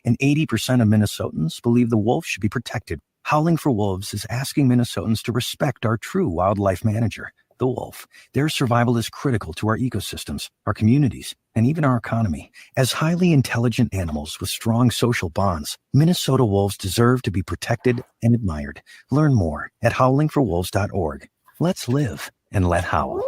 And 80% of Minnesotans believe the wolf should be protected. Howling for Wolves is asking Minnesotans to respect our true wildlife manager, the wolf. Their survival is critical to our ecosystems, our communities, and even our economy. As highly intelligent animals with strong social bonds, Minnesota wolves deserve to be protected and admired. Learn more at howlingforwolves.org. Let's live and let howl.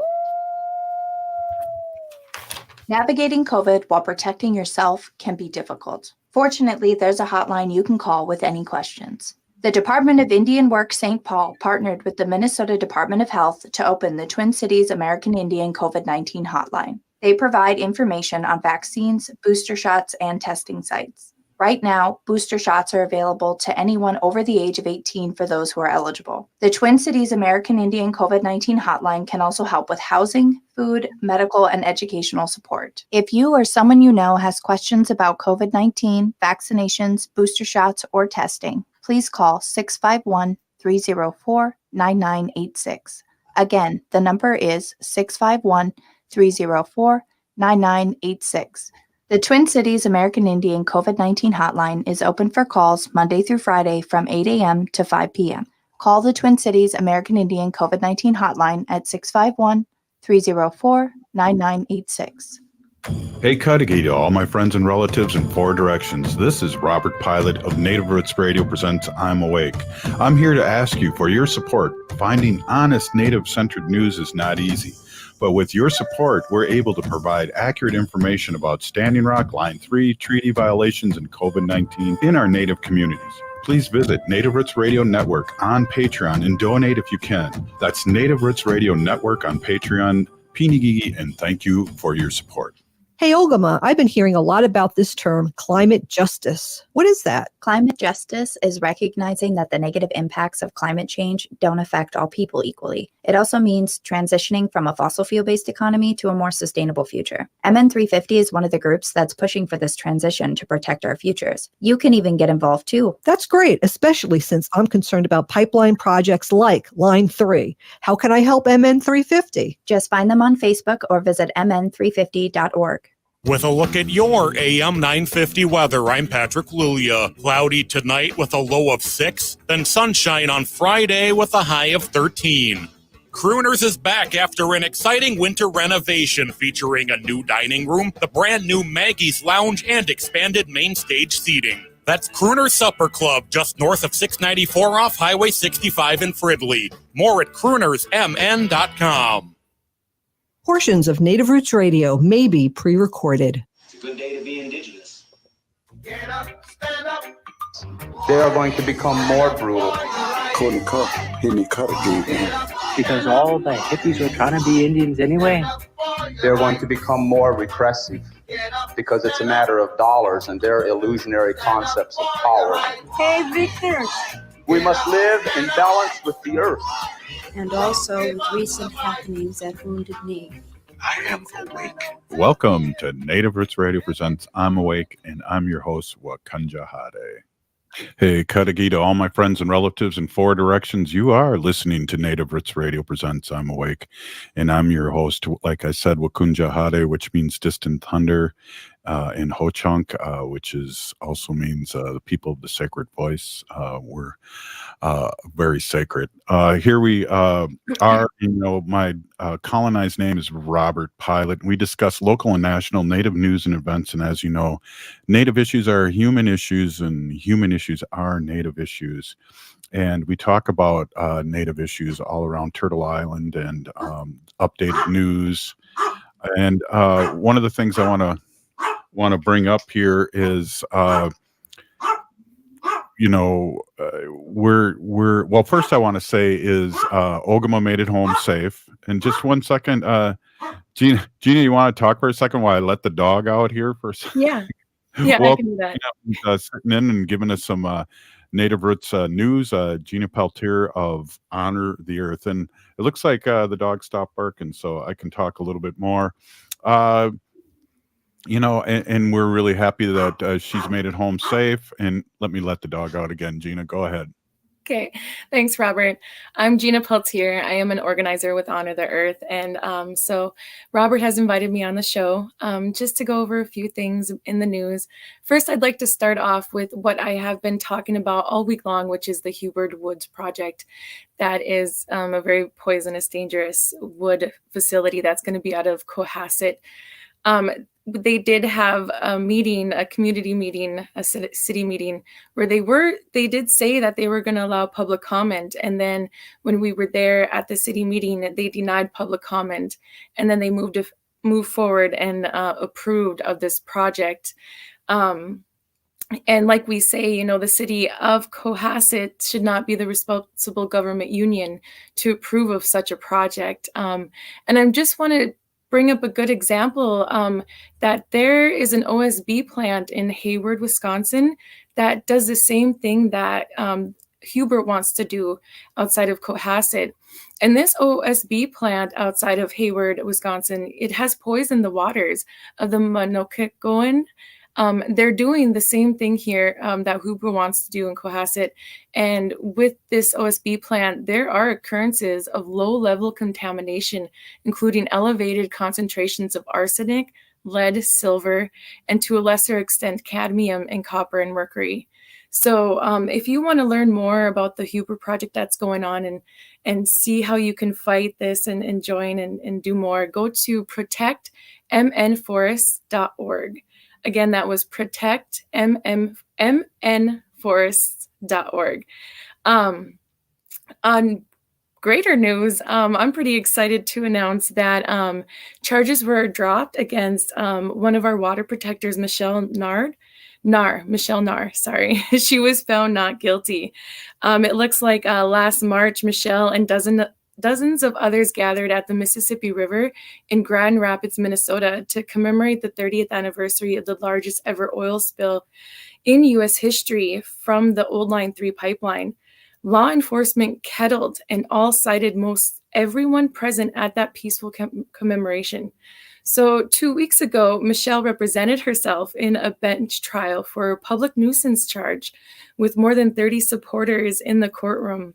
Navigating COVID while protecting yourself can be difficult. Fortunately, there's a hotline you can call with any questions. The Department of Indian Work St. Paul partnered with the Minnesota Department of Health to open the Twin Cities American Indian COVID-19 hotline. They provide information on vaccines, booster shots, and testing sites. Right now, booster shots are available to anyone over the age of 18 for those who are eligible. The Twin Cities American Indian COVID-19 hotline can also help with housing, food, medical, and educational support. If you or someone you know has questions about COVID-19, vaccinations, booster shots, or testing, please call 651-304-9986. Again, the number is 651-304-9986. The Twin Cities American Indian COVID-19 hotline is open for calls Monday through Friday from 8 a.m. to 5 p.m. Call the Twin Cities American Indian COVID-19 hotline at 651-304-9986. Hey, Cudahy to all my friends and relatives in four directions. This is Robert Pilot of Native Roots Radio presents I'm Awake. I'm here to ask you for your support. Finding honest Native-centered news is not easy. But with your support, we're able to provide accurate information about Standing Rock, Line 3, treaty violations, and COVID-19 in our Native communities. Please visit Native Roots Radio Network on Patreon and donate if you can. That's Native Roots Radio Network on Patreon. Pinigigi, and thank you for your support. Hey, Ogama, I've been hearing a lot about this term, climate justice. What is that? Climate justice is recognizing that the negative impacts of climate change don't affect all people equally. It also means transitioning from a fossil fuel-based economy to a more sustainable future. MN350 is one of the groups that's pushing for this transition to protect our futures. You can even get involved too. That's great, especially since I'm concerned about pipeline projects like Line 3. How can I help MN350? Just find them on Facebook or visit mn350.org. With a look at your AM 950 weather, I'm Patrick Lulia. Cloudy tonight with a low of 6, then sunshine on Friday with a high of 13. Crooners is back after an exciting winter renovation featuring a new dining room, the brand new Maggie's Lounge, and expanded main stage seating. That's Crooner Supper Club, just north of 694 off Highway 65 in Fridley. More at croonersmn.com. Portions of Native Roots Radio may be pre-recorded. It's a good day to be indigenous. Get up, stand up. They are going to become more brutal. Couldn't cut, hitting cut again. Because all the hippies were trying to be Indians anyway. They're going to become more repressive because it's a matter of dollars and their illusionary concepts of power. Hey, Victor. We must live in balance with the earth. And also with recent happenings at Wounded Knee. I am awake. Welcome to Native Roots Radio presents I'm Awake, and I'm your host, Wakanja Hade. Hey, Cudahy to all my friends and relatives in four directions. You are listening to Native Roots Radio presents I'm Awake, and I'm your host, like I said, Wakunja Hade, which means distant thunder, in Ho-Chunk, which is also means the people of the sacred voice. We're very sacred. Here we are, my colonized name is Robert Pilot. We discuss local and national Native news and events, and as you know, Native issues are human issues, and human issues are Native issues. And we talk about Native issues all around Turtle Island and updated news. And one of the things I want to bring up here is well, first I want to say is Ogama made it home safe. And just one second, Gina, you want to talk for a second while I let the dog out here for a second? Yeah, well, I can do that. Sitting in and giving us some Native Roots news, Gina Peltier of Honor the Earth. And it looks like the dog stopped barking, so I can talk a little bit more. And we're really happy that she's made it home safe. And let the dog out again. Gina, go ahead. Okay, thanks, Robert. I'm Gina Peltier. I am an organizer with Honor the Earth. And so Robert has invited me on the show just to go over a few things in the news. First, I'd like to start off with what I have been talking about all week long, which is the Hubert Woods Project. That is a very poisonous, dangerous wood facility that's going to be out of Cohasset. They did have a meeting, a community meeting, a city meeting, where they did say that they were going to allow public comment. And then when we were there at the city meeting, they denied public comment. And then they moved forward and approved of this project. And like we say, the city of Cohasset should not be the responsible government union to approve of such a project. And I just want to bring up a good example that there is an OSB plant in Hayward, Wisconsin, that does the same thing that Hubert wants to do outside of Cohasset. And this OSB plant outside of Hayward, Wisconsin, it has poisoned the waters of the Monocagoan. They're doing the same thing here that Hubert wants to do in Cohasset. And with this OSB plant, there are occurrences of low-level contamination, including elevated concentrations of arsenic, lead, silver, and to a lesser extent, cadmium and copper and mercury. So if you want to learn more about the Hubert project that's going on and see how you can fight this and join and do more, go to protectmnforests.org. Again, that was protectmnforests.org. On greater news, I'm pretty excited to announce that charges were dropped against one of our water protectors, Michelle Narr. Sorry. She was found not guilty. It looks like last March, Michelle and dozens of others gathered at the Mississippi River in Grand Rapids, Minnesota, to commemorate the 30th anniversary of the largest ever oil spill in U.S. history from the Old Line 3 pipeline. Law enforcement kettled and all cited most everyone present at that peaceful commemoration. So 2 weeks ago, Michelle represented herself in a bench trial for a public nuisance charge with more than 30 supporters in the courtroom.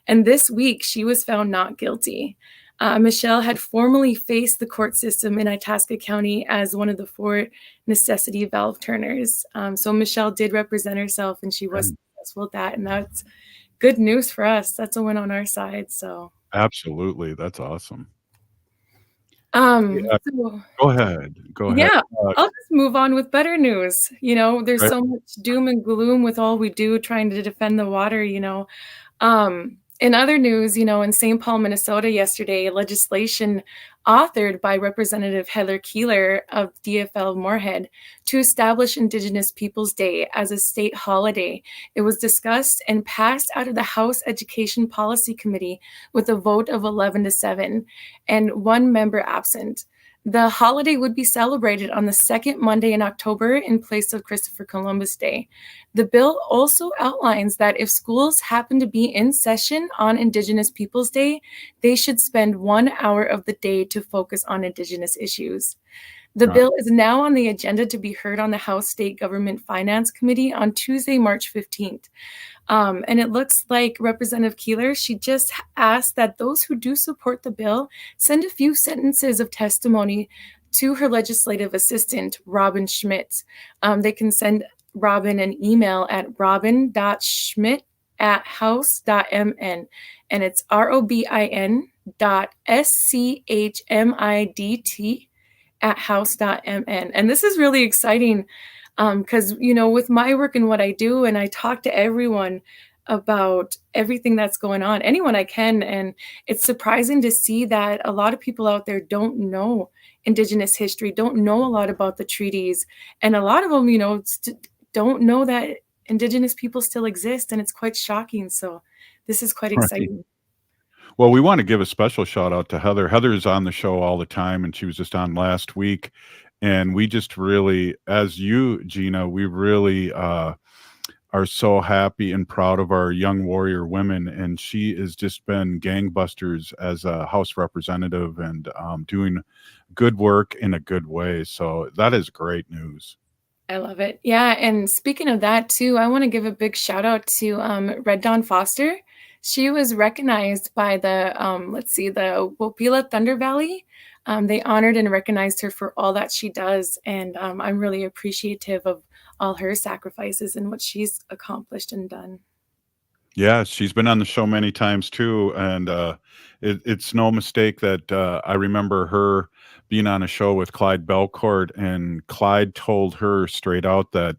And this week, she was found not guilty. Michelle had formally faced the court system in Itasca County as one of the 4 necessity valve turners. So Michelle did represent herself, and she was successful at that. And that's good news for us. That's a win on our side. So absolutely, that's awesome. So, go ahead. Yeah, I'll just move on with better news. There's so much doom and gloom with all we do trying to defend the water. In other news, in St. Paul, Minnesota yesterday, legislation authored by Representative Heather Keeler of DFL Moorhead to establish Indigenous Peoples Day as a state holiday. It was discussed and passed out of the House Education Policy Committee with a vote of 11-7 and 1 member absent. The holiday would be celebrated on the second Monday in October in place of Christopher Columbus Day. The bill also outlines that if schools happen to be in session on Indigenous Peoples Day, they should spend 1 hour of the day to focus on Indigenous issues. The bill is now on the agenda to be heard on the House State Government Finance Committee on Tuesday, March 15th. And it looks like Representative Keeler, she just asked that those who do support the bill send a few sentences of testimony to her legislative assistant, Robin Schmidt. They can send Robin an email at robin.schmidt@house.mn, and it's robin.schmidt@house.mn. And this is really exciting because, with my work and what I do, and I talk to everyone about everything that's going on, anyone I can. And it's surprising to see that a lot of people out there don't know Indigenous history, don't know a lot about the treaties. And a lot of them, don't know that Indigenous people still exist. And it's quite shocking. So this is quite exciting. Right. Well, we want to give a special shout out to Heather. Heather's on the show all the time, and she was just on last week. And we just really, as you, Gina, we really are so happy and proud of our young warrior women. And she has just been gangbusters as a House representative and doing good work in a good way. So that is great news. I love it. Yeah. And speaking of that too, I want to give a big shout out to Red Dawn Foster. She was recognized by the Wopila Thunder Valley. They honored and recognized her for all that she does. And I'm really appreciative of all her sacrifices and what she's accomplished and done. Yeah, she's been on the show many times too, and it's no mistake that I remember her being on a show with Clyde Belcourt, and Clyde told her straight out that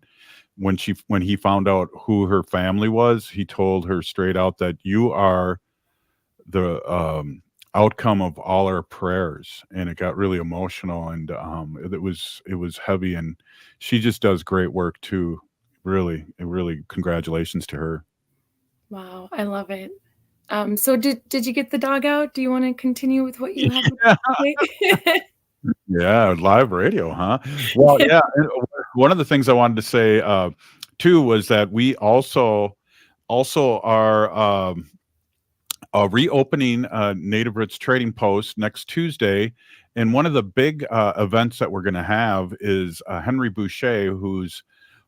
when he found out who her family was, he told her straight out that you are the outcome of all our prayers, and it got really emotional, and it was heavy, and she just does great work too. Really, congratulations to her. Wow, I love it. So did you get the dog out? Do you want to continue with what you have? Yeah. Yeah, live radio, huh? Well, yeah. And one of the things I wanted to say too was that we also are reopening Native Roots Trading Post next Tuesday, and one of the big events that we're going to have is Henry Boucher, who's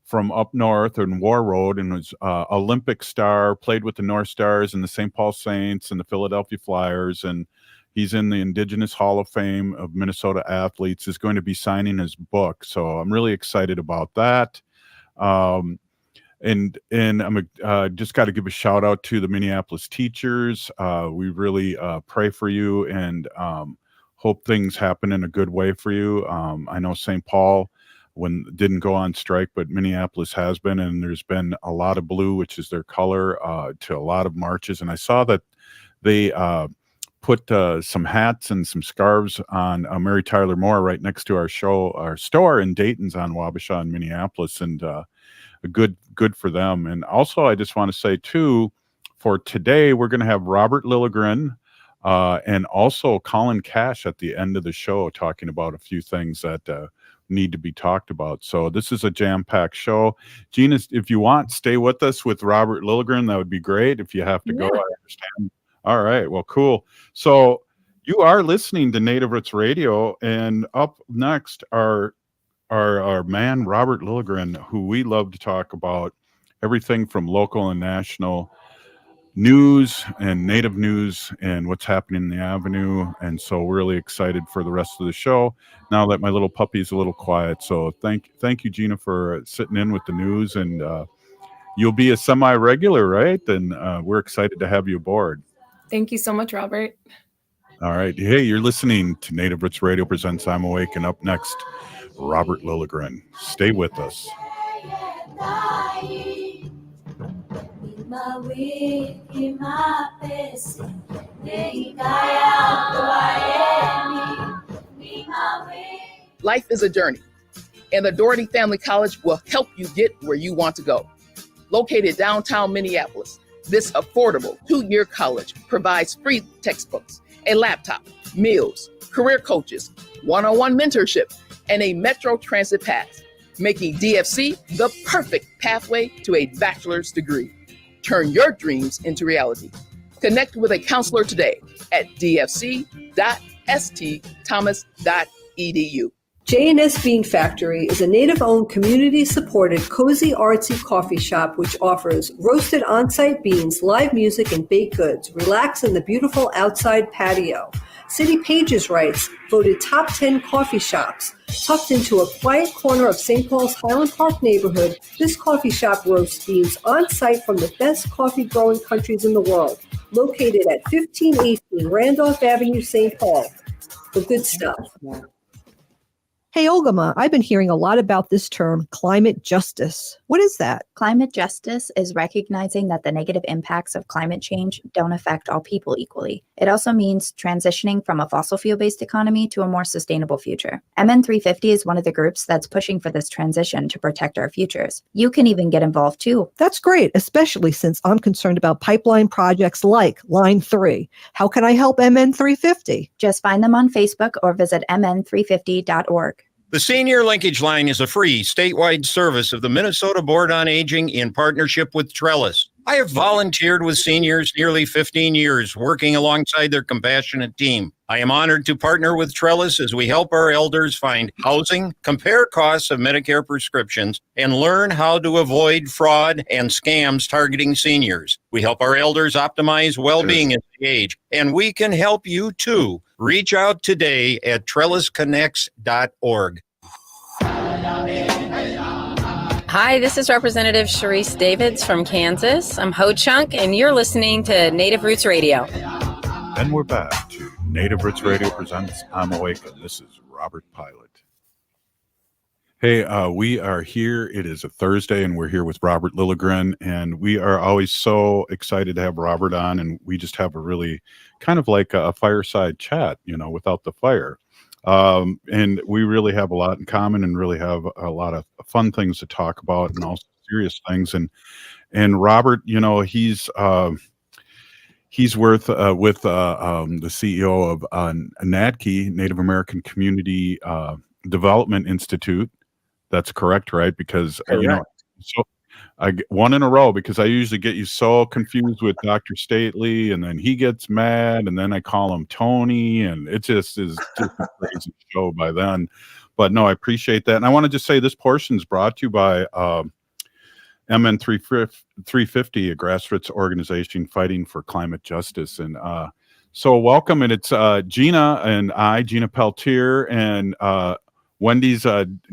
from up north in War Road and was Olympic star, played with the North Stars and the St. Paul Saints and the Philadelphia Flyers, and he's in the Indigenous Hall of Fame of Minnesota athletes, is going to be signing his book. So I'm really excited about that. And I'm just got to give a shout out to the Minneapolis teachers. We really pray for you and hope things happen in a good way for you. I know St. Paul didn't go on strike, but Minneapolis has been, and there's been a lot of blue, which is their color, to a lot of marches. And I saw that they put some hats and some scarves on Mary Tyler Moore right next to our store in Dayton's on Wabasha in Minneapolis, and good for them. And also, I just want to say too, for today, we're going to have Robert Lilligren and also Colin Cash at the end of the show talking about a few things that need to be talked about. So this is a jam-packed show. Gina, if you want, stay with us with Robert Lilligren. That would be great. If you have to go, I understand. All right. Well, cool. So you are listening to Native Roots Radio, and up next are our man Robert Lilligren, who we love to talk about everything from local and national news and Native news and what's happening in the Avenue. And so we're really excited for the rest of the show now that my little puppy's a little quiet. So thank you, Gina, for sitting in with the news, and you'll be a semi-regular, right? And we're excited to have you aboard. Thank you so much, Robert. All right. Hey, you're listening to Native Roots Radio presents I'm Awake, and up next, Robert Lilligren. Stay with us. Life is a journey, and the Doherty Family College will help you get where you want to go. Located downtown Minneapolis, this affordable 2-year college provides free textbooks, a laptop, meals, career coaches, one-on-one mentorship, and a Metro Transit pass, making DFC the perfect pathway to a bachelor's degree. Turn your dreams into reality. Connect with a counselor today at dfc.stthomas.edu. J&S Bean Factory is a native-owned, community-supported, cozy, artsy coffee shop which offers roasted on-site beans, live music, and baked goods. Relax in the beautiful outside patio. City Pages writes, voted top 10 coffee shops. Tucked into a quiet corner of St. Paul's Highland Park neighborhood, this coffee shop roasts beans on-site from the best coffee-growing countries in the world. Located at 1518 Randolph Avenue, St. Paul. The good stuff. Hey, Olgama, I've been hearing a lot about this term, climate justice. What is that? Climate justice is recognizing that the negative impacts of climate change don't affect all people equally. It also means transitioning from a fossil fuel-based economy to a more sustainable future. MN350 is one of the groups that's pushing for this transition to protect our futures. You can even get involved too. That's great, especially since I'm concerned about pipeline projects like Line 3. How can I help MN350? Just find them on Facebook or visit mn350.org. The Senior Linkage Line is a free statewide service of the Minnesota Board on Aging in partnership with Trellis. I have volunteered with seniors nearly 15 years, working alongside their compassionate team. I am honored to partner with Trellis as we help our elders find housing, compare costs of Medicare prescriptions, and learn how to avoid fraud and scams targeting seniors. We help our elders optimize well-being as they age, and we can help you too. Reach out today at trellisconnects.org. Hi, this is Representative Sharice Davids from Kansas. I'm Ho Chunk, and you're listening to Native Roots Radio. And we're back to Native Roots Radio presents I'm Awake, and this is Robert Pilot. Hey, we are here. It is a Thursday, and we're here with Robert Lilligren, and we are always so excited to have Robert on, and we just have a really kind of like a fireside chat, without the fire. And we really have a lot in common and really have a lot of fun things to talk about and also serious things. And Robert, he's with the CEO of NADKI, Native American Community Development Institute. That's correct, right? Because so I get one in a row because I usually get you so confused with Dr. Stately, and then he gets mad, and then I call him Tony, and it just is just a crazy show by then. But no, I appreciate that, and I want to just say this portion is brought to you by MN 350, a grassroots organization fighting for climate justice. And so welcome. And it's Gina and Gina Peltier, and Wendy's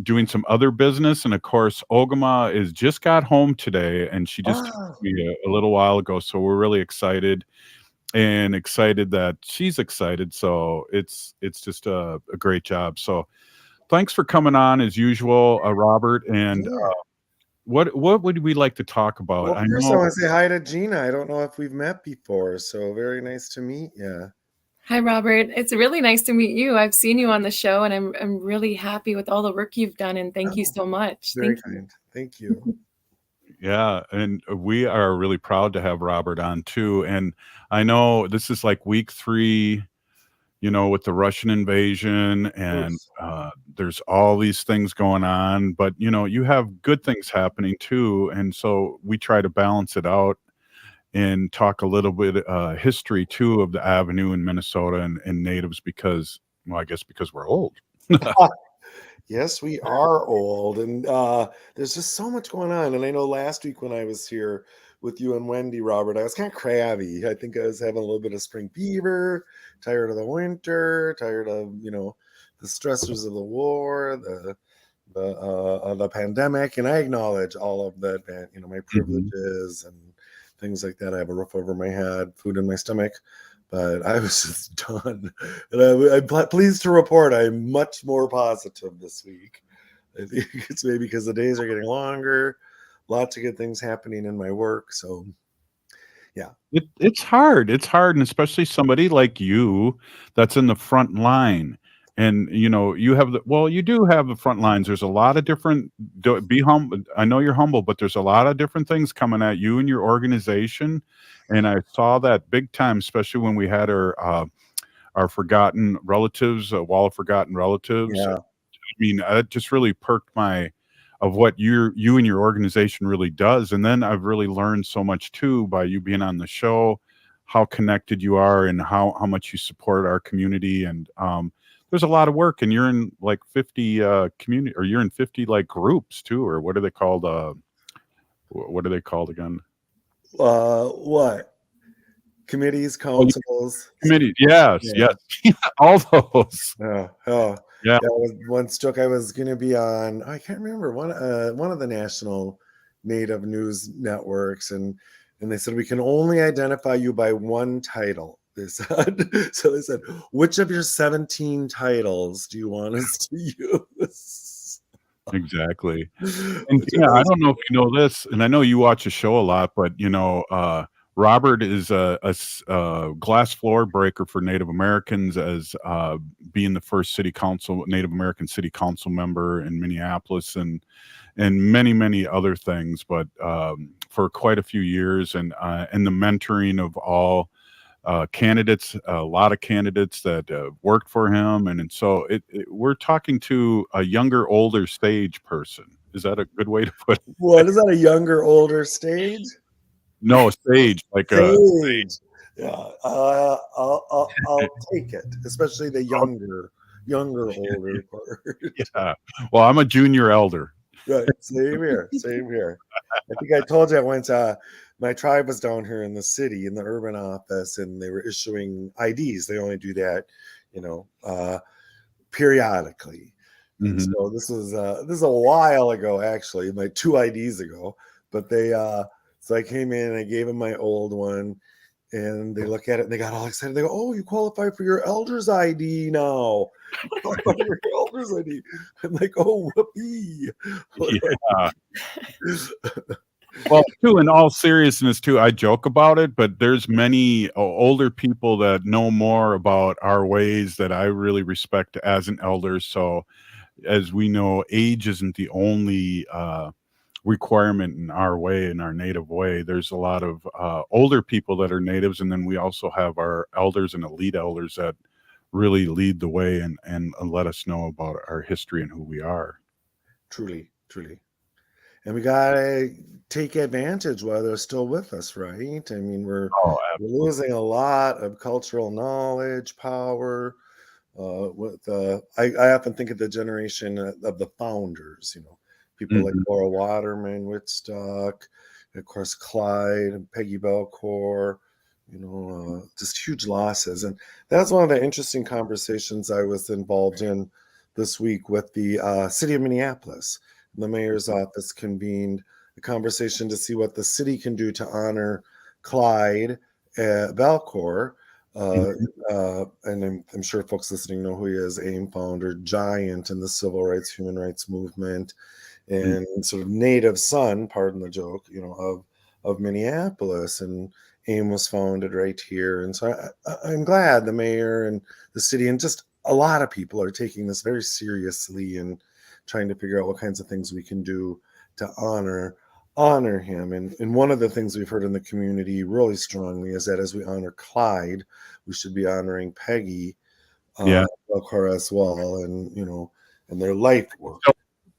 doing some other business. And of course, Ogama is just got home today, and she just told me a little while ago. So we're really excited that she's excited. So it's just a great job. So thanks for coming on as usual, Robert. And what would we like to talk about? Well, first I want to say hi to Gina. I don't know if we've met before, so very nice to meet you. Hi, Robert. It's really nice to meet you. I've seen you on the show, and I'm really happy with all the work you've done, and thank you so much. Very kind. Thank you. Yeah, and we are really proud to have Robert on too. And I know this is like week 3, with the Russian invasion, and there's all these things going on, but you have good things happening too. And so we try to balance it out and talk a little bit history too of the Avenue in Minnesota and natives because we're old. Yes, we are old, and there's just so much going on. And I know last week when I was here with you and Wendy, Robert, I was kind of crabby. I think I was having a little bit of spring fever, tired of the winter, tired of the stressors of the war, the pandemic, and I acknowledge all of that. My privileges and things like that. I have a roof over my head, food in my stomach, but I was just done. And I'm pleased to report I'm much more positive this week. I think it's maybe because the days are getting longer, lots of good things happening in my work. So yeah, it's hard. It's hard, and especially somebody like you that's in the front line. And you do have the front lines. There's a lot of different. Be humble. I know you're humble, but there's a lot of different things coming at you and your organization. And I saw that big time, especially when we had our forgotten relatives, wall of forgotten relatives. Yeah. I mean, that just really perked of what you and your organization really does. And then I've really learned so much too by you being on the show, how connected you are and how much you support our community. And there's a lot of work, and you're in like 50 community, or you're in 50 like groups too, or what are they called? What are they called again? What? Committees, councils, committees. Yes. All those. Yeah. Once joke I was going to be on. I can't remember one of the national Native news networks, and they said we can only identify you by one title. They said, which of your 17 titles do you want us to use? Exactly. And I don't know if you know this, and I know you watch the show a lot, but Robert is a glass floor breaker for Native Americans, as being the first Native American city council member in Minneapolis, and many other things, but for quite a few years, and the mentoring of all candidates, a lot of candidates that worked for him. And so we're talking to a younger, older stage person. Is that a good way to put it? What is that, a younger, older stage? No, stage, like stage. Yeah, I'll take it, especially the younger, older part. Yeah. Well, I'm a junior elder. Right. Same here. Same here. I think I told you once. My tribe was down here in the city, in the urban office, and they were issuing IDs. They only do that, periodically. And so this is a while ago, actually, like 2 IDs ago. But so I came in and I gave them my old one, and they look at it and they got all excited. They go, "Oh, you qualify for your elder's ID now." Your elder's ID. I'm like, "Oh, whoopee!" Yeah. Well, too, in all seriousness, too, I joke about it, but there's many older people that know more about our ways that I really respect as an elder. So, as we know, age isn't the only requirement in our way, in our native way. There's a lot of older people that are natives, and then we also have our elders and elite elders that really lead the way and let us know about our history and who we are. Truly. And we gotta take advantage while they're still with us, right? I mean, we're losing a lot of cultural knowledge, power. I often think of the generation of the founders, people like Laura Waterman, Whitstock, of course, Clyde and Peggy Belcourt, just huge losses. And that's one of the interesting conversations I was involved in this week with the city of Minneapolis. The mayor's office convened a conversation to see what the city can do to honor Clyde Belcourt. And I'm sure folks listening know who he is, AIM founder, giant in the civil rights, human rights movement, and sort of native son, pardon the joke, of Minneapolis. And AIM was founded right here. And so I'm glad the mayor and the city and just a lot of people are taking this very seriously and trying to figure out what kinds of things we can do to honor him. And one of the things we've heard in the community really strongly is that as we honor Clyde, we should be honoring Peggy Belcourt as well, and their life work.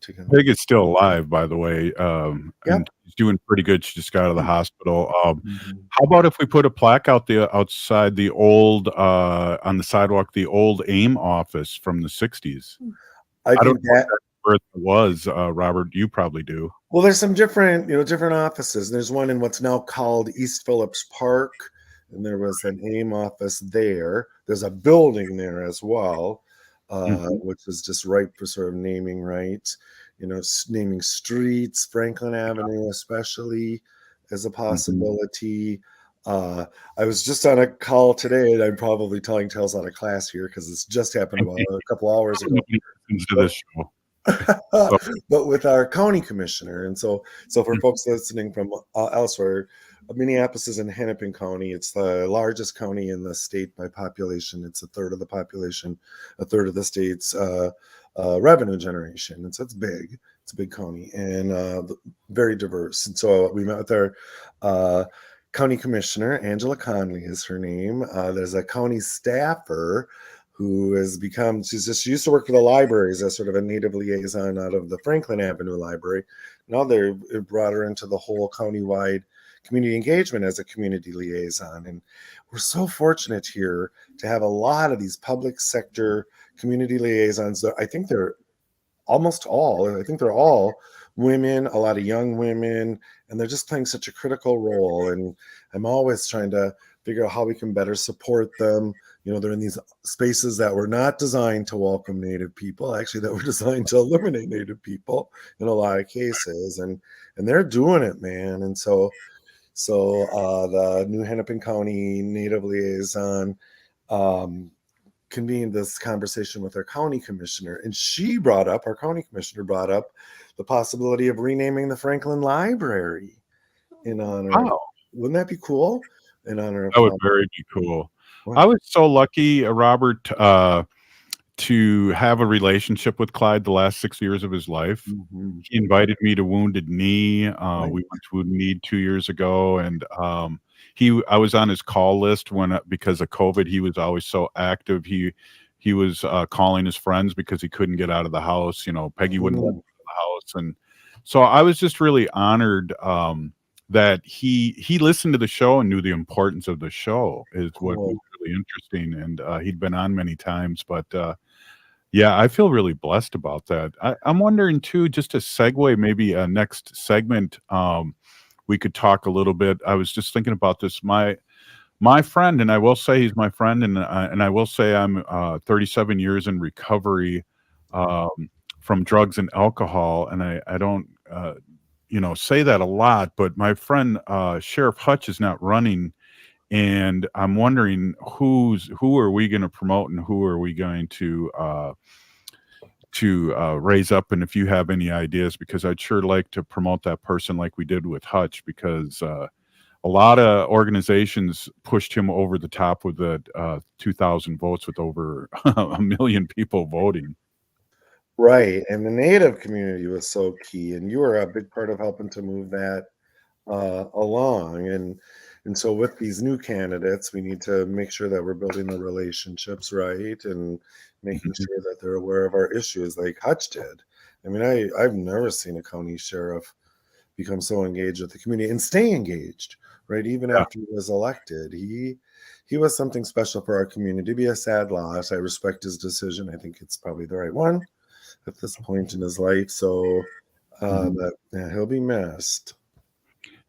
Peg is still alive, by the way, and she's doing pretty good. She just got out of the hospital. How about if we put a plaque outside the old on the sidewalk, the old AIM office from the 60s? I don't think know what birth it was, Robert. You probably do. Well, there's some different offices. There's one in what's now called East Phillips Park, and there was an AIM office there. There's a building there as well, which is just ripe for sort of naming rights. Naming streets, Franklin Avenue especially, as a possibility. I was just on a call today, and I'm probably telling tales out of class here because this just happened about a couple hours ago. To this show. But with our county commissioner. And so for folks listening from elsewhere, Minneapolis is in Hennepin County. It's the largest county in the state by population. It's a third of the population, a third of the state's revenue generation. And so it's big. It's a big county and very diverse. And so we met with our county commissioner, Angela Conley is her name. There's a county staffer who she used to work for the libraries as sort of a native liaison out of the Franklin Avenue Library. Now they've brought her into the whole countywide community engagement as a community liaison. And we're so fortunate here to have a lot of these public sector community liaisons. I think they're all women, a lot of young women, and they're just playing such a critical role. And I'm always trying to figure out how we can better support them. They're in these spaces that were not designed to welcome Native people, actually that were designed to eliminate Native people in a lot of cases. And they're doing it, man. And so the New Hennepin County Native Liaison convened this conversation with our county commissioner, and our county commissioner brought up the possibility of renaming the Franklin Library in honor. Wow. Wouldn't that be cool? In honor of that would very be cool. I was so lucky, Robert, to have a relationship with Clyde the last 6 years of his life. He invited me to Wounded Knee. We went to Wounded Knee 2 years ago, and I was on his call list because of COVID. He was always so active. He was calling his friends because he couldn't get out of the house. Peggy wouldn't let him out of the house, and so I was just really honored that he listened to the show and knew the importance of the show is what was really interesting. And he'd been on many times, but yeah, I feel really blessed about that. I'm wondering too, just to segue maybe a next segment, we could talk a little bit. I was just thinking about this. My friend, and I will say he's my friend, and I will say I'm 37 years in recovery from drugs and alcohol, and I don't say that a lot, but my friend Sheriff Hutch is not running, and I'm wondering who are we going to promote and who are we going to raise up, and if you have any ideas, because I'd sure like to promote that person like we did with Hutch, because a lot of organizations pushed him over the top with the 2,000 votes with over 1 million people voting. Right. And the Native community was so key. And you were a big part of helping to move that along. And so with these new candidates, we need to make sure that we're building the relationships right and making sure that they're aware of our issues like Hutch did. I mean, I've never seen a county sheriff become so engaged with the community and stay engaged, right? Even after he was elected, he was something special for our community. It'd be a sad loss. I respect his decision. I think it's probably the right one at this point in his life. So he'll be missed.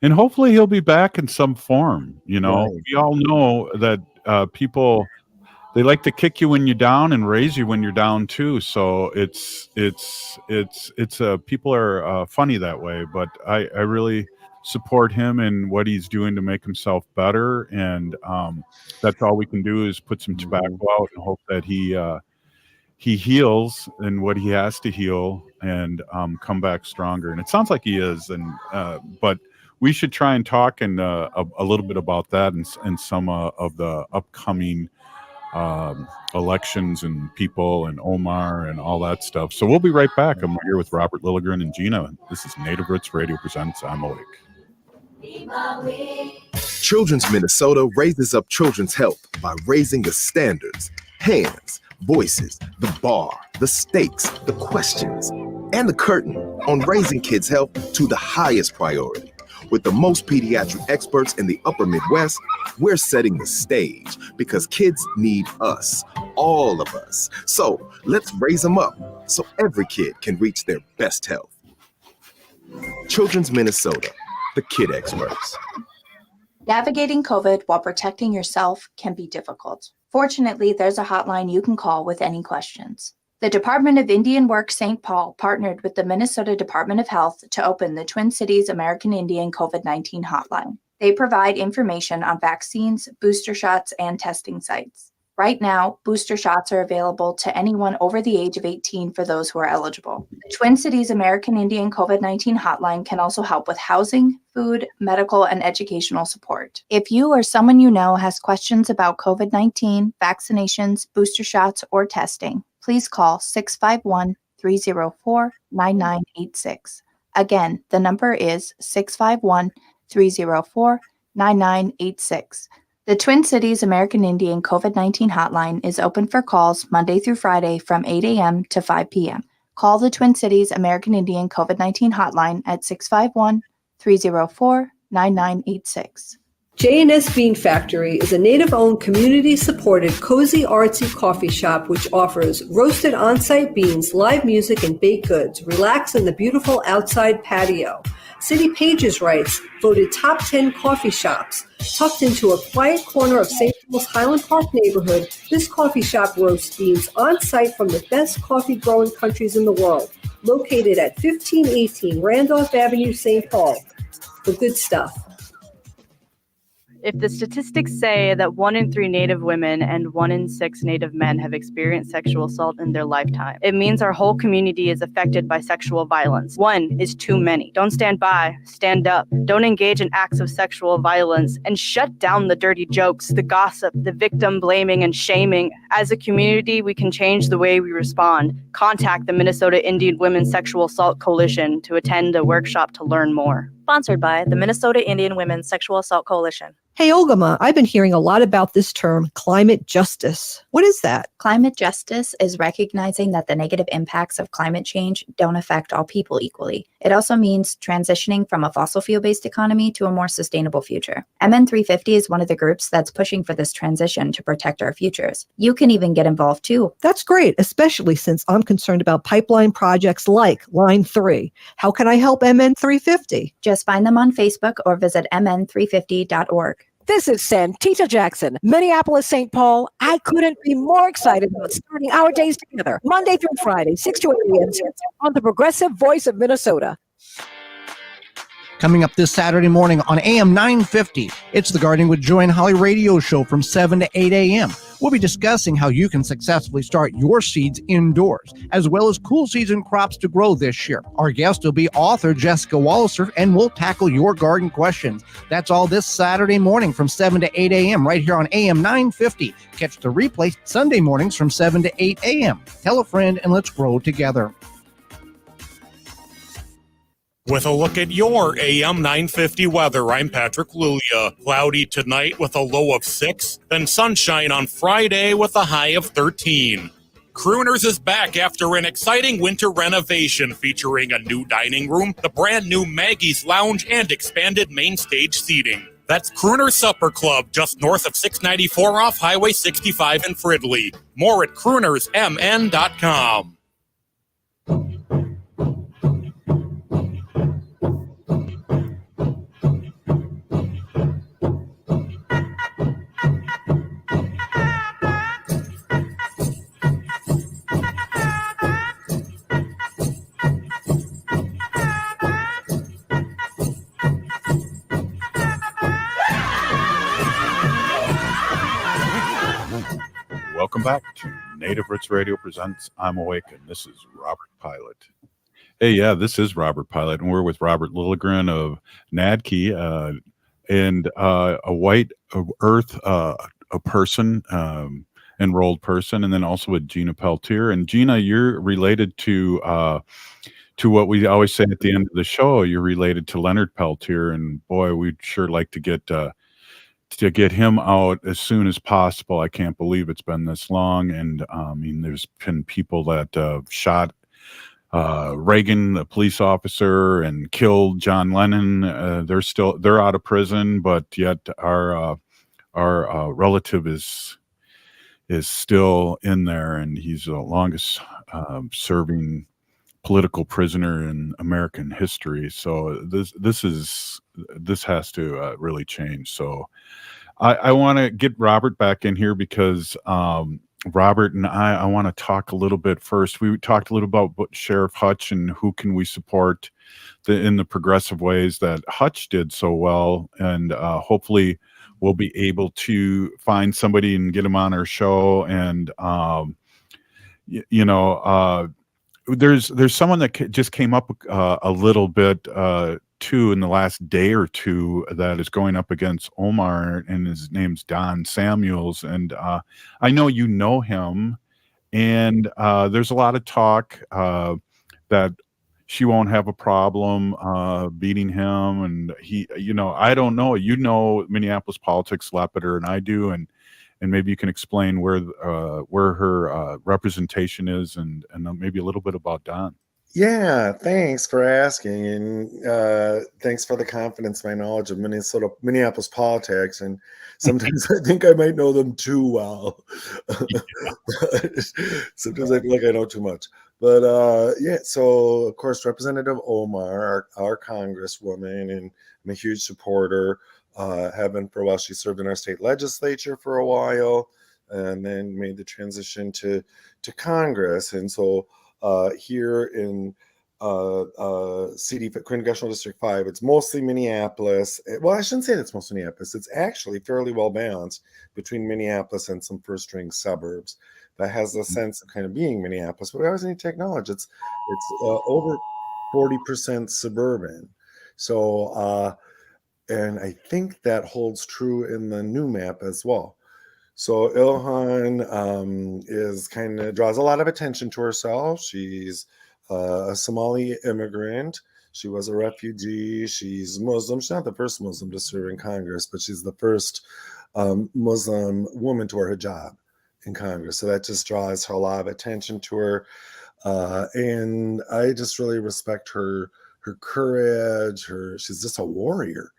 And hopefully he'll be back in some form. Right. We all know that people, they like to kick you when you're down and raise you when you're down too. So it's people are funny that way, but I really support him and what he's doing to make himself better. And that's all we can do is put some tobacco out and hope that he heals in what he has to heal and come back stronger. And it sounds like he is. And but we should try and talk and a little bit about that and some of the upcoming elections and people and Omar and all that stuff. So we'll be right back. I'm here with Robert, Lilligren, and Gina. This is Native Roots Radio presents I'm Awake. Children's Minnesota raises up children's health by raising the standards, hands, voices, the bar, the stakes, the questions, and the curtain on raising kids' health to the highest priority. With the most pediatric experts in the upper Midwest, we're setting the stage because kids need us, all of us. So let's raise them up so every kid can reach their best health. Children's Minnesota, the kid experts. Navigating COVID while protecting yourself can be difficult. Fortunately, there's a hotline you can call with any questions. The Department of Indian Work St. Paul partnered with the Minnesota Department of Health to open the Twin Cities American Indian COVID-19 hotline. They provide information on vaccines, booster shots, and testing sites. Right now, booster shots are available to anyone over the age of 18 for those who are eligible. The Twin Cities American Indian COVID-19 hotline can also help with housing, food, medical, and educational support. If you or someone you know has questions about COVID-19, vaccinations, booster shots, or testing, please call 651-304-9986. Again, the number is 651-304-9986. The Twin Cities American Indian COVID-19 hotline is open for calls Monday through Friday from 8 a.m. to 5 p.m. Call the Twin Cities American Indian COVID-19 hotline at 651-304-9986. J&S Bean Factory is a Native-owned, community-supported, cozy, artsy coffee shop which offers roasted on-site beans, live music, and baked goods. Relax in the beautiful outside patio. City Pages writes, voted top 10 coffee shops. Tucked into a quiet corner of St. Paul's Highland Park neighborhood, this coffee shop roasts beans on-site from the best coffee-growing countries in the world. Located at 1518 Randolph Avenue, St. Paul. The good stuff. If the statistics say that 1 in 3 Native women and 1 in 6 Native men have experienced sexual assault in their lifetime, it means our whole community is affected by sexual violence. 1 is too many. Don't stand by, stand up. Don't engage in acts of sexual violence and shut down the dirty jokes, the gossip, the victim blaming and shaming. As a community, we can change the way we respond. Contact the Minnesota Indian Women's Sexual Assault Coalition to attend a workshop to learn more. Sponsored by the Minnesota Indian Women's Sexual Assault Coalition. Hey, Ogama, I've been hearing a lot about this term, climate justice. What is that? Climate justice is recognizing that the negative impacts of climate change don't affect all people equally. It also means transitioning from a fossil fuel-based economy to a more sustainable future. MN350 is one of the groups that's pushing for this transition to protect our futures. You can even get involved too. That's great, especially since I'm concerned about pipeline projects like Line 3. How can I help MN350? Just find them on Facebook or visit mn350.org. This is Santita Jackson, Minneapolis, St. Paul. I couldn't be more excited about starting our days together, Monday through Friday, 6 to 8 a.m. on the Progressive Voice of Minnesota. Coming up this Saturday morning on AM 950, it's the Gardening with Joy and Holly radio show from 7 to 8 a.m. We'll be discussing how you can successfully start your seeds indoors, as well as cool season crops to grow this year. Our guest will be author Jessica Walliser, and we'll tackle your garden questions. That's all this Saturday morning from 7 to 8 a.m. right here on AM 950. Catch the replay Sunday mornings from 7 to 8 a.m. Tell a friend and let's grow together. With a look at your AM 950 weather, I'm Patrick Lulia. Cloudy tonight with a low of 6, then sunshine on Friday with a high of 13. Crooners is back after an exciting winter renovation featuring a new dining room, the brand new Maggie's Lounge, and expanded main stage seating. That's Crooner Supper Club, just north of 694 off Highway 65 in Fridley. More at croonersmn.com. Welcome back to Native Roots Radio presents I'm Awake, and this is Robert Pilot. Hey, yeah, this is Robert Pilot, and we're with Robert Lilligren of NADKey, and a white earth a person, enrolled person, and then also with Gina Peltier. And Gina, you're related to what we always say at the end of the show. You're related to Leonard Peltier, and boy, we'd sure like to get him out as soon as possible. I can't believe it's been this long. And I mean, there's been people that shot Reagan, the police officer, and killed John Lennon. They're out of prison, but yet our relative is still in there, and he's the longest serving political prisoner in American history. So this has to really change. So I want to get Robert back in here because Robert and I want to talk a little bit first. We talked a little about Sheriff Hutch and who can we support in the progressive ways that Hutch did so well, and hopefully we'll be able to find somebody and get him on our show. And there's someone that just came up a little bit too in the last day or two that is going up against Omar, and his name's Don Samuels. And I know you know him, and there's a lot of talk that she won't have a problem beating him. And he, I don't know, Minneapolis politics a lot better than I do. And maybe you can explain where her representation is, and maybe a little bit about Don. Yeah, thanks for asking, and thanks for the confidence, my knowledge of Minneapolis politics, and sometimes I think I might know them too well. Sometimes I feel like I know too much. But yeah, so of course, Representative Omar, our Congresswoman, and I'm a huge supporter. Have been for a while. She served in our state legislature for a while, and then made the transition to Congress, and so. Here in Congressional District 5, it's mostly Minneapolis. Well, I shouldn't say that's mostly Minneapolis. It's actually fairly well balanced between Minneapolis and some first-string suburbs. That has a sense of kind of being Minneapolis, but we always need to acknowledge it's over 40% suburban. So, and I think that holds true in the new map as well. So Ilhan is draws a lot of attention to herself. She's a Somali immigrant. She was a refugee. She's Muslim. She's not the first Muslim to serve in Congress, but she's the first Muslim woman to wear hijab in Congress. So that just draws a lot of attention to her. And I just really respect her courage. She's just a warrior,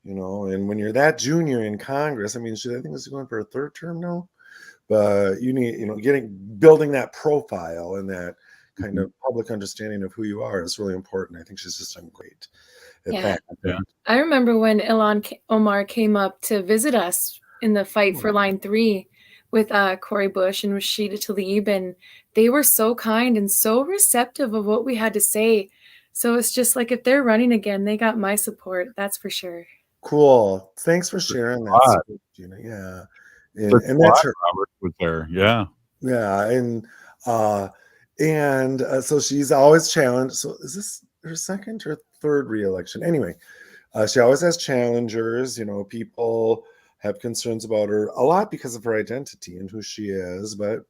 And when you're that junior in Congress, I mean, I think she's going for a third term now. But you need, building that profile and that kind of public understanding of who you are is really important. I think she's just done great at that. Yeah. I remember when Ilhan Omar came up to visit us in the fight for Line 3 with Cori Bush and Rashida Tlaib, and they were so kind and so receptive of what we had to say. So it's just like, if they're running again, they got my support. That's for sure. Cool. Thanks for sharing that, Gina. Yeah. And that's her. Robert was there. Yeah. Yeah. And so she's always challenged. So is this her second or third reelection? Anyway, she always has challengers. People have concerns about her a lot because of her identity and who she is. But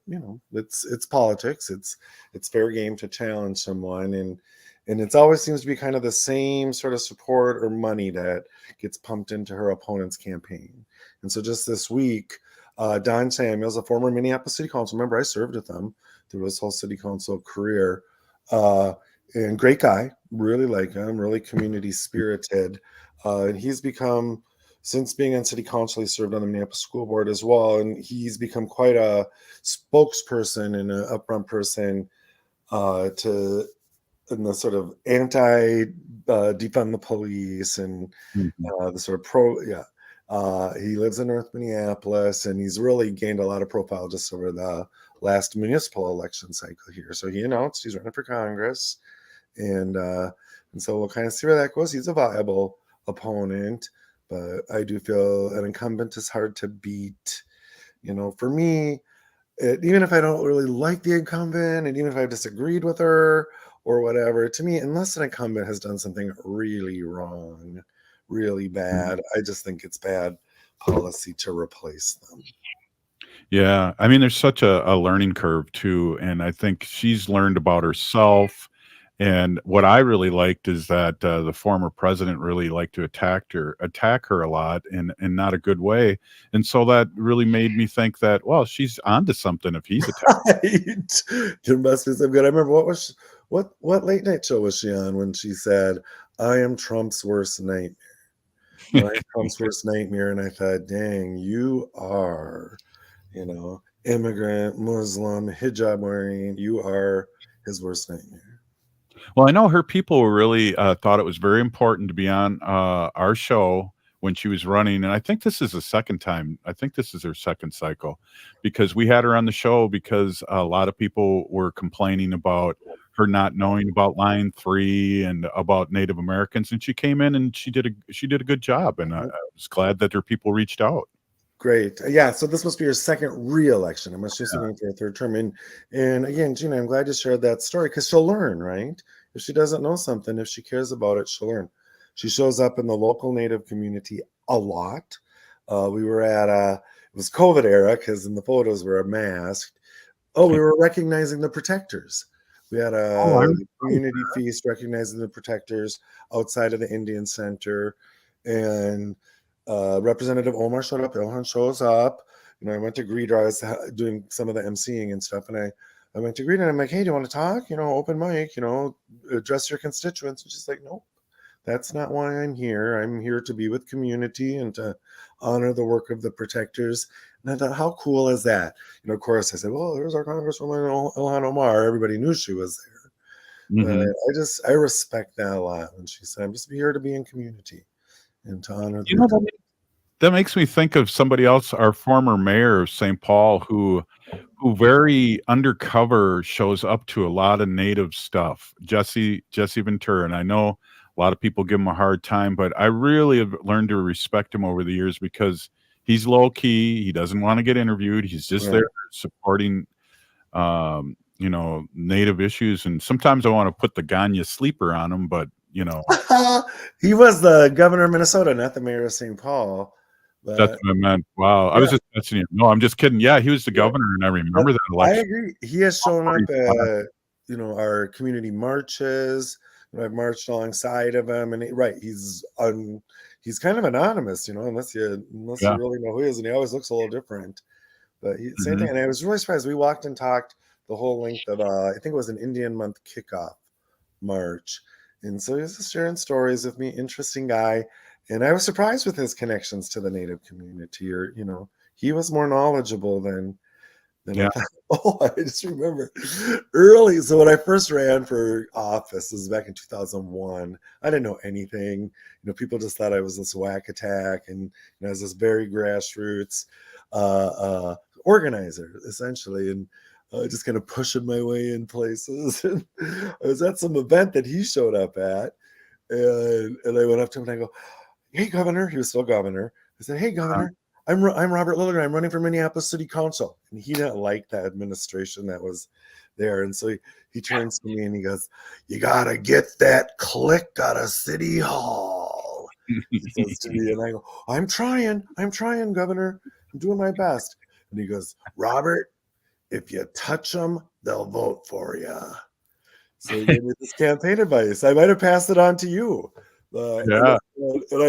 it's politics. It's fair game to challenge someone, and it always seems to be kind of the same sort of support or money that gets pumped into her opponent's campaign. And so just this week, Don Samuels, a former Minneapolis City Council member, I served with him through his whole city council career, and great guy, really like him, really community spirited. And he's become, since being on city council, he served on the Minneapolis School Board as well, and he's become quite a spokesperson and an upfront person in the sort of anti defund the police and the sort of he lives in North Minneapolis, and he's really gained a lot of profile just over the last municipal election cycle here. So he announced he's running for Congress, and so we'll kind of see where that goes. He's a viable opponent, but I do feel an incumbent is hard to beat. For me, even if I don't really like the incumbent, and even if I've disagreed with her or whatever, to me, unless an incumbent has done something really wrong, really bad, I just think it's bad policy to replace them. Yeah. I mean, there's such a learning curve too. And I think she's learned about herself. And what I really liked is that the former president really liked to attack her a lot in not a good way. And so that really made me think that, well, she's onto something if he's attacking. Right. There must be some good. I remember what late night show was she on when she said, "I am Trump's worst nightmare." I am Trump's worst nightmare. And I thought, dang, you are, immigrant, Muslim, hijab wearing, you are his worst nightmare. Well, I know her people really thought it was very important to be on our show when she was running. And I think this is the second time. I think this is her second cycle, because we had her on the show because a lot of people were complaining about her not knowing about Line 3 and about Native Americans. And she came in and she did a good job. And I was glad that her people reached out. Great. Yeah. So this must be her second re-election. I must just looking for a third term. And again, Gina, I'm glad you shared that story, because she'll learn, right? If she doesn't know something, if she cares about it, she'll learn. She shows up in the local Native community a lot. We were at it was COVID era, because in the photos we were masked. Oh, we were recognizing the protectors. We had a community feast recognizing the protectors outside of the Indian Center, and Representative Omar showed up. Ilhan shows up. I went to greet her. I was doing some of the emceeing and stuff, and I went to greet her. And I'm like, "Hey, do you want to talk? Open mic. Address your constituents." And she's like, "Nope, that's not why I'm here. I'm here to be with community and to honor the work of the protectors." And I thought, how cool is that? Of course, I said, "Well, there's our Congresswoman Ilhan Omar." Everybody knew she was there. But I respect that a lot when she said, "I'm just here to be in community and to honor the." That makes me think of somebody else, our former mayor of St. Paul, who very undercover shows up to a lot of Native stuff, Jesse Ventura. And I know a lot of people give him a hard time, but I really have learned to respect him over the years, because he's low key. He doesn't want to get interviewed. He's just there supporting, Native issues. And sometimes I want to put the Ganya sleeper on him, but he was the governor of Minnesota, not the mayor of St. Paul. That's what I meant. Wow. I was just messing you. No, I'm just kidding. Yeah, he was the governor, and I remember that election. I agree. He has shown up at, our community marches. I've marched alongside of him, and he's kind of anonymous, unless you really know who he is, and he always looks a little different. But same thing, and I was really surprised. We walked and talked the whole length of I think it was an Indian Month kickoff march, and so he was just sharing stories with me. Interesting guy, and I was surprised with his connections to the Native community. Or he was more knowledgeable than I thought. Oh, I just remember early. So when I first ran for office, this was back in 2001. I didn't know anything. People just thought I was this whack attack, and I was this very grassroots organizer, essentially, and just kind of pushing my way in places. And I was at some event that he showed up at, and I went up to him and I go, "Hey, Governor." He was still governor. I said, "Hey, Governor. I'm Robert Lilligren. I'm running for Minneapolis City Council." And he didn't like that administration that was there. And so he turns to me and he goes, "You got to get that click out of City Hall." He says to me, and I go, I'm trying, Governor. I'm doing my best." And he goes, "Robert, if you touch them, they'll vote for you." So he gave me this campaign advice. I might have passed it on to you. And I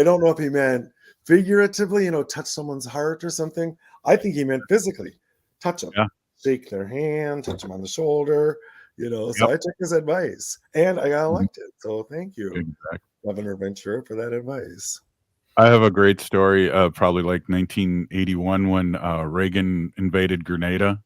don't know if he meant figuratively, touch someone's heart or something. I think he meant physically. Touch them, shake their hand, touch them on the shoulder, So I took his advice, and I got elected. So thank you, Governor Ventura, for that advice. I have a great story, probably like 1981 when Reagan invaded Grenada,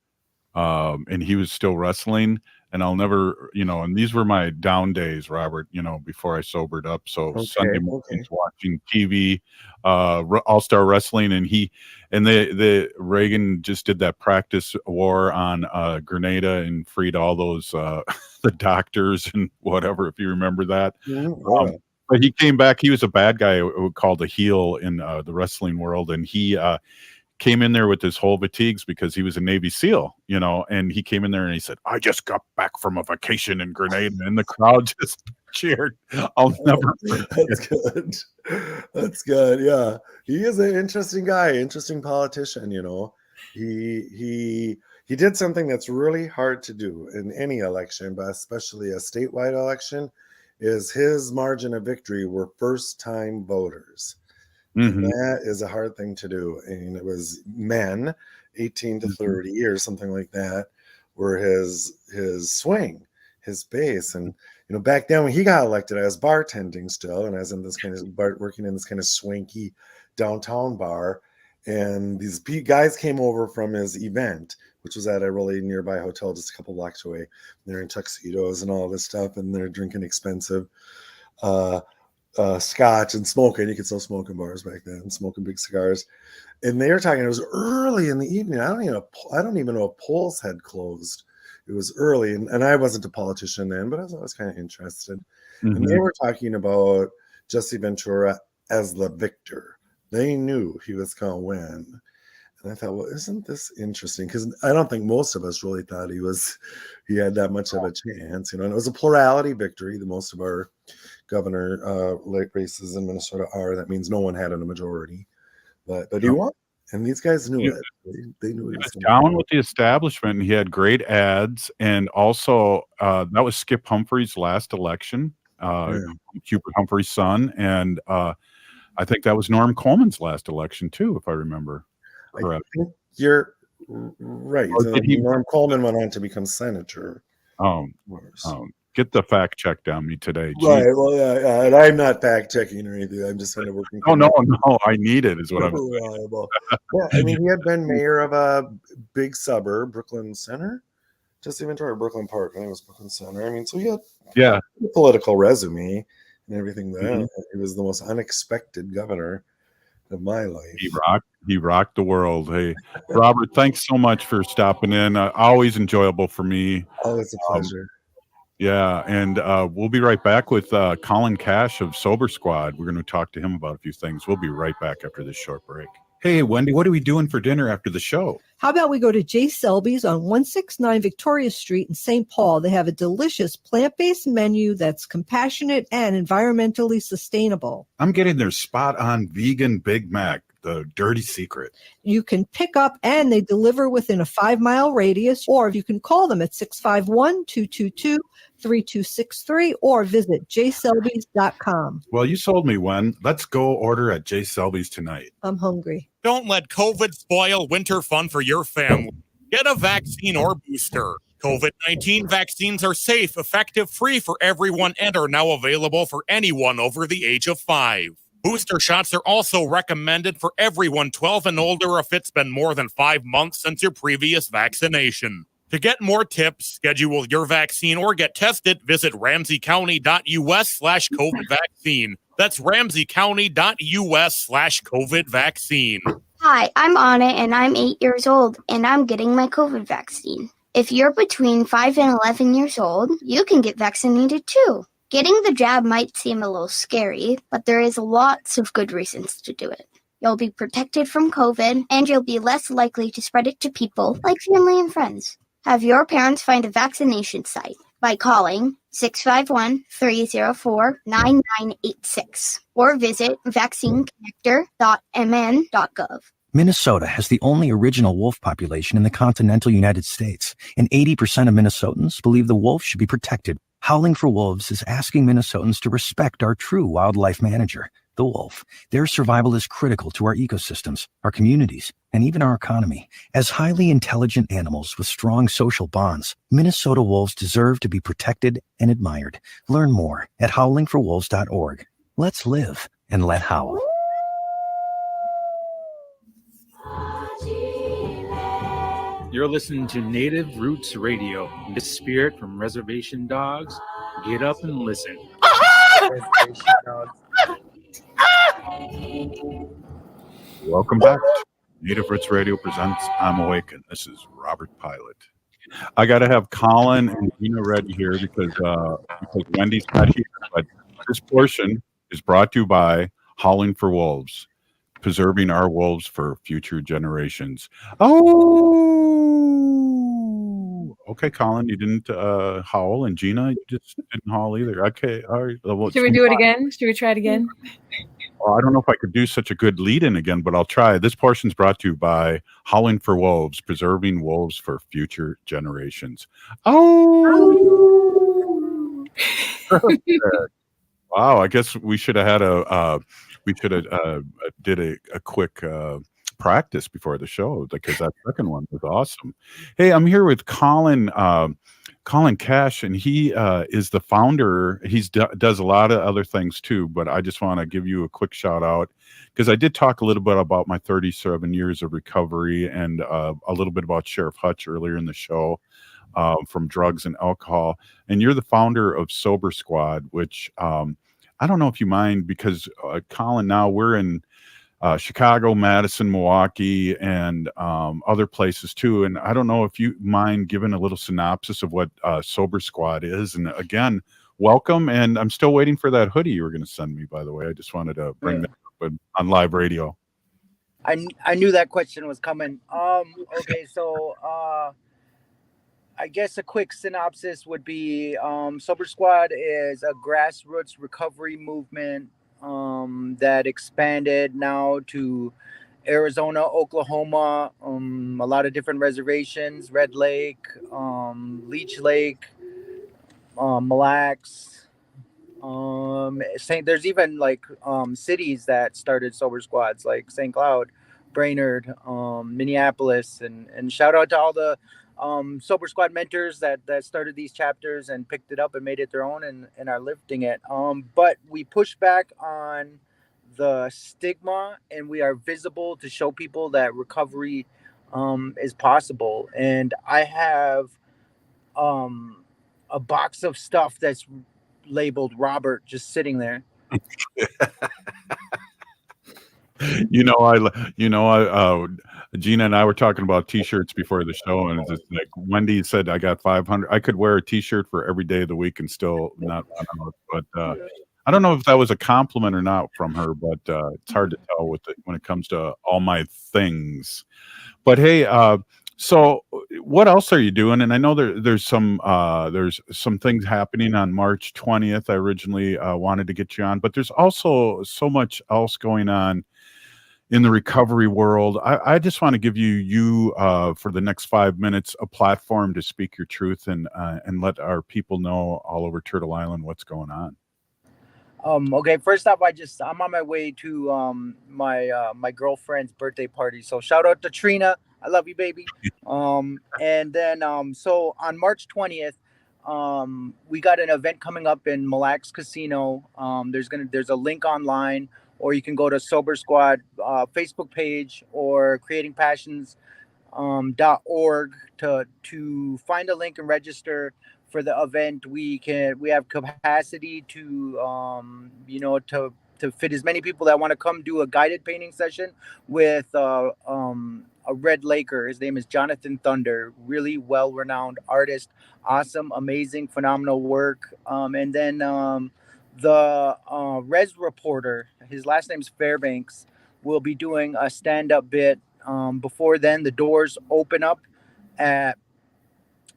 and he was still wrestling. And I'll never, and these were my down days, Robert, before I sobered up. So Sunday mornings watching TV, All-Star Wrestling, and the Reagan just did that practice war on Grenada and freed all those the doctors and whatever, if you remember that. But he came back. He was a bad guy called a heel in the wrestling world, and he came in there with his whole fatigues because he was a Navy SEAL, and he came in there and he said, "I just got back from a vacation in Grenada," and the crowd just cheered. I'll never forget. That's good. That's good. Yeah. He is an interesting guy, interesting politician, He did something that's really hard to do in any election, but especially a statewide election, is his margin of victory were first-time voters. And that is a hard thing to do. And it was men, 18 to 30 or something like that, were his swing, his base. And back then when he got elected, I was bartending still, and I was in this kind of working in this kind of swanky downtown bar. And these guys came over from his event, which was at a really nearby hotel just a couple blocks away. They're in tuxedos and all this stuff, and they're drinking expensive scotch and smoking. You could still smoke in bars back then, smoking big cigars. And they were talking, it was early in the evening. I don't even know if polls had closed. It was early, and I wasn't a politician then, but I was kind of interested. And they were talking about Jesse Ventura as the victor. They knew he was going to win. And I thought, well, isn't this interesting? Because I don't think most of us really thought he had that much of a chance, and it was a plurality victory. The most of our governor races in Minnesota are. That means no one had a majority, but he won, and these guys knew it. They knew he was down with the establishment, and he had great ads. And also, that was Skip Humphrey's last election, Hubert Humphrey's son, and I think that was Norm Coleman's last election too, if I remember correct. I think you're right. Norm Coleman went on to become senator. Get the fact checked on me today. Right. Well, yeah, and I'm not fact checking or anything. I'm just kind of working. No. I need it. Is what I'm reliable. Yeah, I mean, he had been mayor of a big suburb, Brooklyn Center, just even toward Brooklyn Park. I think it was Brooklyn Center. I mean, so he had a political resume and everything there. He was the most unexpected governor of my life. He rocked the world. Hey, Robert, thanks so much for stopping in. Always enjoyable for me. Always a pleasure. Yeah, and we'll be right back with Colin Cash of Sober Squad. We're going to talk to him about a few things. We'll be right back after this short break. Hey, Wendy, what are we doing for dinner after the show? How about we go to J. Selby's on 169 Victoria Street in St. Paul? They have a delicious plant-based menu that's compassionate and environmentally sustainable. I'm getting their spot-on vegan Big Mac. the dirty secret. You can pick up and they deliver within a 5-mile radius, or you can call them at 651-222-3263 or visit jselbys.com. Well, you sold me one. Let's go order at J. Selby's tonight. I'm hungry. Don't let COVID spoil winter fun for your family. Get a vaccine or booster. COVID-19 vaccines are safe, effective, free for everyone, and are now available for anyone over the age of 5. Booster shots are also recommended for everyone 12 and older if it's been more than 5 months since your previous vaccination. To get more tips, schedule your vaccine, or get tested, visit ramseycounty.us/COVID vaccine. That's ramseycounty.us/COVID vaccine. Hi, I'm Anna, and I'm 8 years old, and I'm getting my COVID vaccine. If you're between 5 and 11 years old, you can get vaccinated too. Getting the jab might seem a little scary, but there is lots of good reasons to do it. You'll be protected from COVID, and you'll be less likely to spread it to people like family and friends. Have your parents find a vaccination site by calling 651-304-9986 or visit vaccineconnector.mn.gov. Minnesota has the only original wolf population in the continental United States, and 80% of Minnesotans believe the wolf should be protected. Howling for Wolves is asking Minnesotans to respect our true wildlife manager, the wolf. Their survival is critical to our ecosystems, our communities, and even our economy. As highly intelligent animals with strong social bonds, Minnesota wolves deserve to be protected and admired. Learn more at howlingforwolves.org. Let's live and let howl. You're listening to Native Roots Radio. This spirit from Reservation Dogs. Get up and listen. Reservation Dogs. Welcome back. Native Roots Radio presents I'm Awake, and this is Robert Pilot. I got to have Colin and Gina ready here because Wendy's not here. But this portion is brought to you by Howling for Wolves, preserving our wolves for future generations. Oh, okay, Colin, you didn't howl, and Gina, you just didn't howl either. Okay, all right. Should we do it again? Should we try it again? Well, I don't know if I could do such a good lead-in again, but I'll try. This portion is brought to you by Howling for Wolves, preserving wolves for future generations. Oh, wow! I guess we should have had did a quick practice before the show because that second one was awesome. Hey, I'm here with Colin Cash, and he is the founder. He does a lot of other things too, but I just want to give you a quick shout out because I did talk a little bit about my 37 years of recovery and a little bit about Sheriff Hutch earlier in the show from drugs and alcohol. And you're the founder of Sober Squad, which I don't know if you mind because Colin, now we're in Chicago, Madison, Milwaukee, and other places too. And I don't know if you mind giving a little synopsis of what Sober Squad is. And again, welcome. And I'm still waiting for that hoodie you were going to send me, by the way. I just wanted to bring that up on live radio. I knew that question was coming. Okay, so I guess a quick synopsis would be Sober Squad is a grassroots recovery movement that expanded now to Arizona, Oklahoma, a lot of different reservations, Red Lake, Leech Lake, Mille Lacs. There's even like cities that started Sober Squads like St. Cloud, Brainerd, Minneapolis, and shout out to all the Sober Squad mentors that started these chapters and picked it up and made it their own and are lifting it. But we push back on the stigma and we are visible to show people that recovery is possible. And I have a box of stuff that's labeled Robert just sitting there. Gina and I were talking about t-shirts before the show, and it's just like Wendy said, I got 500. I could wear a t-shirt for every day of the week and still not run out. But I don't know if that was a compliment or not from her, but it's hard to tell when it comes to all my things. But hey, so what else are you doing? And I know there's some things happening on March 20th. I originally wanted to get you on, but there's also so much else going on in the recovery world. I just want to give you for the next 5 minutes a platform to speak your truth and let our people know all over Turtle Island what's going on. Okay, first off, I'm on my way to my girlfriend's birthday party. So shout out to Trina. I love you, baby. And then so on March 20th, we got an event coming up in Mille Lacs Casino. There's a link online, or you can go to Sober Squad Facebook page or creatingpassions.org to find a link and register for the event. We have capacity to fit as many people that want to come do a guided painting session with a Red Laker. His name is Jonathan Thunder, really well-renowned artist, awesome, amazing, phenomenal work. And then the Res Reporter, his last name's Fairbanks, will be doing a stand-up bit. Before then, the doors open up at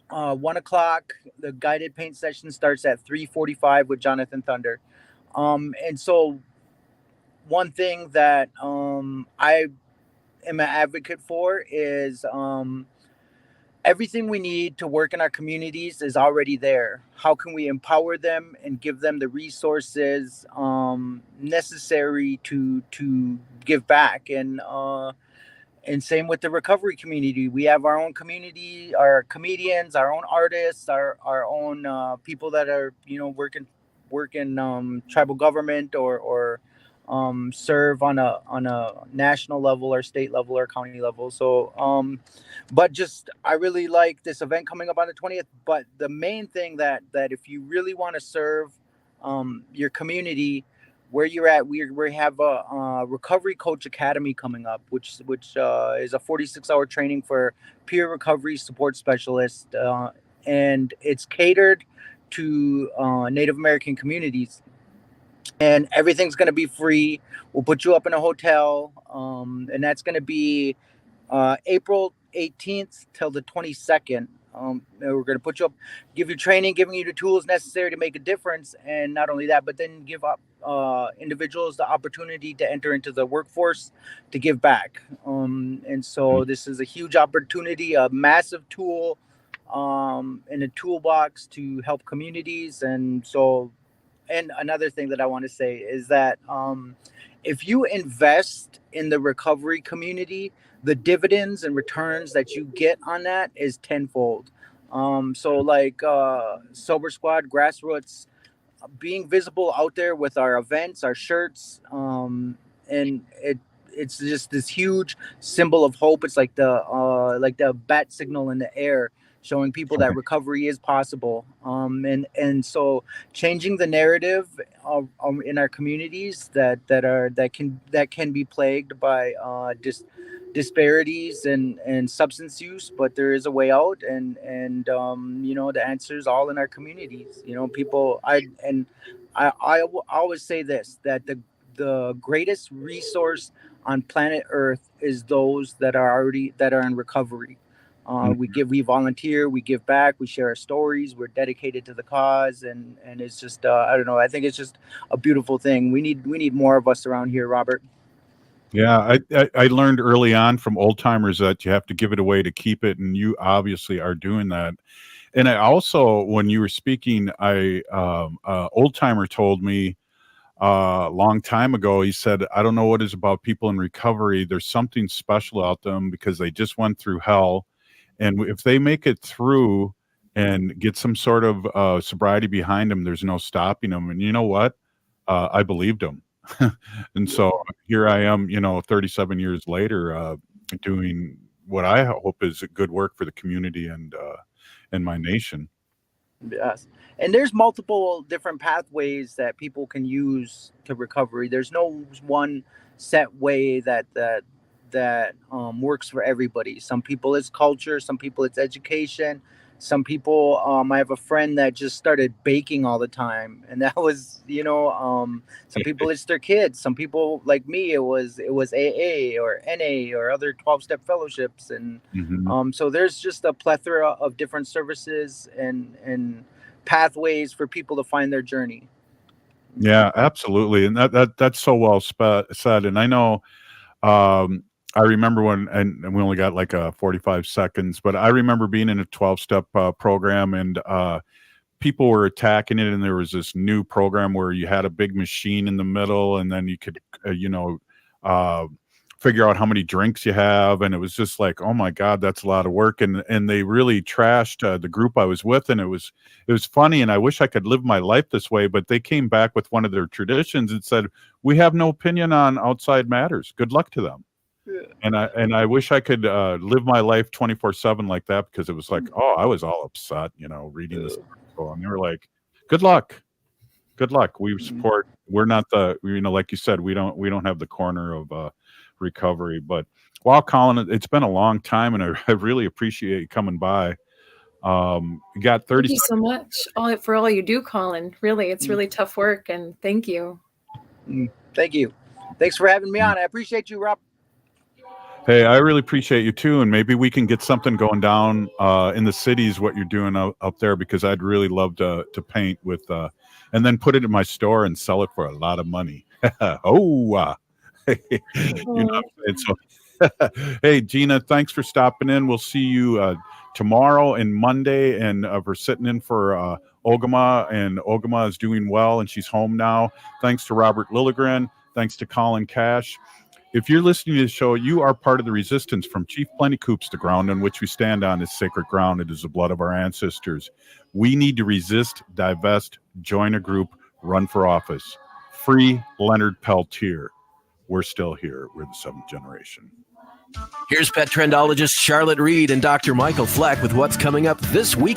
1 o'clock. The guided paint session starts at 3:45 with Jonathan Thunder. And so one thing that I am an advocate for is everything we need to work in our communities is already there. How can we empower them and give them the resources necessary to give back? And same with the recovery community. We have our own community, our comedians, our own artists, our own people that are work in tribal government or serve on a national level or state level or county level. So but just I really like this event coming up on the 20th. But the main thing that if you really want to serve your community where you're at, we have a Recovery Coach Academy coming up, which is a 46-hour training for peer recovery support specialists, and it's catered to Native American communities. And everything's going to be free. We'll put you up in a hotel, and that's going to be April 18th till the 22nd. We're going to put you up, give you training, giving you the tools necessary to make a difference. And not only that, but then give up individuals the opportunity to enter into the workforce to give back. And so this is a huge opportunity, a massive tool in a toolbox to help communities. And another thing that I want to say is that if you invest in the recovery community, the dividends and returns that you get on that is tenfold. So like Sober Squad, Grassroots, being visible out there with our events, our shirts, and it's just this huge symbol of hope. It's like the bat signal in the air, showing people that recovery is possible. And so changing the narrative in our communities that can be plagued by disparities and substance use, but there is a way out, and the answer is all in our communities. People. I always say this, that the greatest resource on planet Earth is those that are in recovery. We volunteer, we give back, we share our stories, we're dedicated to the cause, and it's just I don't know, I think it's just a beautiful thing. We need more of us around here, Robert. Yeah, I learned early on from old timers that you have to give it away to keep it, and you obviously are doing that. And I also, when you were speaking, old timer told me a long time ago. He said, "I don't know what it is about people in recovery. There's something special about them because they just went through hell, and if they make it through and get some sort of sobriety behind them, there's no stopping them." And you know what? I believed him. And so here I am, 37 years later, doing what I hope is good work for the community and my nation. Yes. And there's multiple different pathways that people can use to recovery. There's no one set way that works for everybody. Some people it's culture, some people it's education. Some people, I have a friend that just started baking all the time, and that was, some people it's their kids. Some people like me, it was AA or NA or other 12-step fellowships, and so there's just a plethora of different services and pathways for people to find their journey. Yeah, absolutely, and that's so well said. And I know I remember when, and we only got like 45 seconds, but I remember being in a 12-step program, and people were attacking it, and there was this new program where you had a big machine in the middle, and then you could, figure out how many drinks you have, and it was just like, oh my God, that's a lot of work. And they really trashed the group I was with, and it was funny, and I wish I could live my life this way, but they came back with one of their traditions and said, we have no opinion on outside matters. Good luck to them. Yeah. And I wish I could live my life 24/7 like that, because it was like, oh, I was all upset, reading this article, and they were like, good luck. We support. We're not the, like you said, we don't have the corner of recovery. But wow, Colin, it's been a long time, and I really appreciate you coming by. You got 30 Thank you so much for all you do, Colin. Really, it's really tough work, and thank you. Thank you. Thanks for having me on. I appreciate you, Rob. Hey, I really appreciate you too, and maybe we can get something going down in the cities, what you're doing up there, because I'd really love to paint with, and then put it in my store and sell it for a lot of money. And so, hey, Gina, thanks for stopping in. We'll see you tomorrow and Monday, and we're sitting in for Ogama, and Ogama is doing well, and she's home now. Thanks to Robert Lilligren. Thanks to Colin Cash. If you're listening to the show, you are part of the resistance. From Chief Plentycoops, the ground on which we stand on is sacred ground. It is the blood of our ancestors. We need to resist, divest, join a group, run for office. Free Leonard Peltier. We're still here. We're the seventh generation. Here's pet trendologist Charlotte Reed and Dr. Michael Fleck with what's coming up this week.